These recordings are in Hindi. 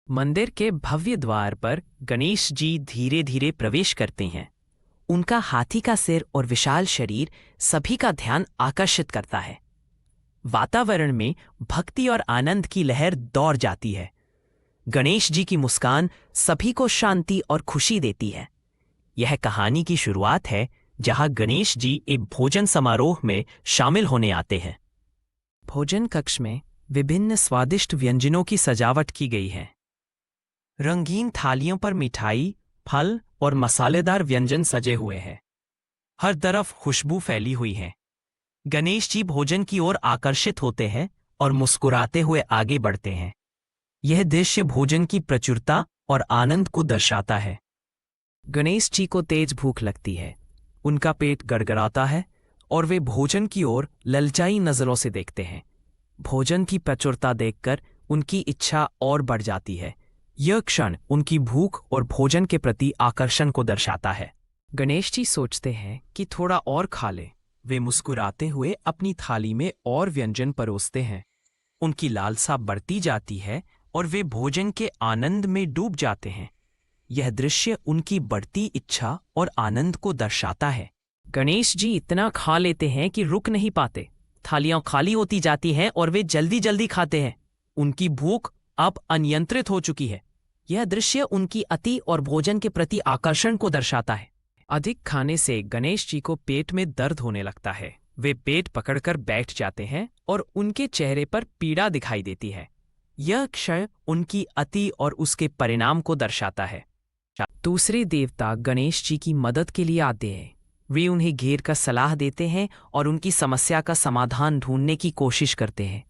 मंदिर के भव्य द्वार पर गणेश जी धीरे धीरे प्रवेश करते हैं। उनका हाथी का सिर और विशाल शरीर सभी का ध्यान आकर्षित करता है। वातावरण में भक्ति और आनंद की लहर दौड़ जाती है। गणेश जी की मुस्कान सभी को शांति और खुशी देती है। यह कहानी की शुरुआत है जहां गणेश जी एक भोजन समारोह में शामिल होने आते हैं। भोजन कक्ष में विभिन्न स्वादिष्ट व्यंजनों की सजावट की गई है। रंगीन थालियों पर मिठाई, फल और मसालेदार व्यंजन सजे हुए हैं। हर तरफ खुशबू फैली हुई है। गणेश जी भोजन की ओर आकर्षित होते हैं और मुस्कुराते हुए आगे बढ़ते हैं। यह दृश्य भोजन की प्रचुरता और आनंद को दर्शाता है। गणेश जी को तेज भूख लगती है। उनका पेट गड़गड़ाता है और वे भोजन की ओर ललचाई नजरों से देखते हैं। भोजन की प्रचुरता देखकर उनकी इच्छा और बढ़ जाती है। यह क्षण उनकी भूख और भोजन के प्रति आकर्षण को दर्शाता है। गणेश जी सोचते हैं कि थोड़ा और खा लें। वे मुस्कुराते हुए अपनी थाली में और व्यंजन परोसते हैं। उनकी लालसा बढ़ती जाती है और वे भोजन के आनंद में डूब जाते हैं। यह दृश्य उनकी बढ़ती इच्छा और आनंद को दर्शाता है। गणेश जी इतना खा लेते हैं कि रुक नहीं पाते। थालियां खाली होती जाती हैं और वे जल्दी जल्दी खाते हैं। उनकी भूख अब अनियंत्रित हो चुकी है। यह दृश्य उनकी अति और भोजन के प्रति आकर्षण को दर्शाता है। अधिक खाने से गणेश जी को पेट में दर्द होने लगता है। वे पेट पकड़कर बैठ जाते हैं और उनके चेहरे पर पीड़ा दिखाई देती है। यह क्षण उनकी अति और उसके परिणाम को दर्शाता है। दूसरे देवता गणेश जी की मदद के लिए आते हैं। वे उन्हें घेर कर सलाह देते हैं और उनकी समस्या का समाधान ढूंढने की कोशिश करते हैं।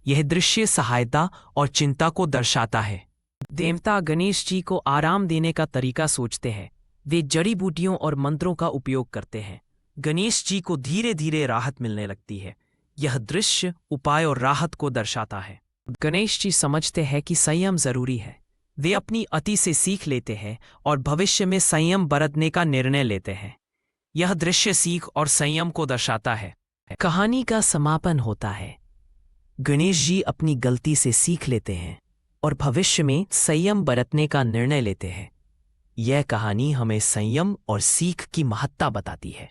यह दृश्य सहायता और चिंता को दर्शाता है। देवता गणेश जी को आराम देने का तरीका सोचते हैं। वे जड़ी बूटियों और मंत्रों का उपयोग करते हैं। गणेश जी को धीरे धीरे राहत मिलने लगती है। यह दृश्य उपाय और राहत को दर्शाता है। गणेश जी समझते हैं कि संयम जरूरी है। वे अपनी अति से सीख लेते हैं और भविष्य में संयम बरतने का निर्णय लेते हैं। यह दृश्य सीख और संयम को दर्शाता है। कहानी का समापन होता है। गणेश जी अपनी गलती से सीख लेते हैं और भविष्य में संयम बरतने का निर्णय लेते हैं। यह कहानी हमें संयम और सीख की महत्ता बताती है।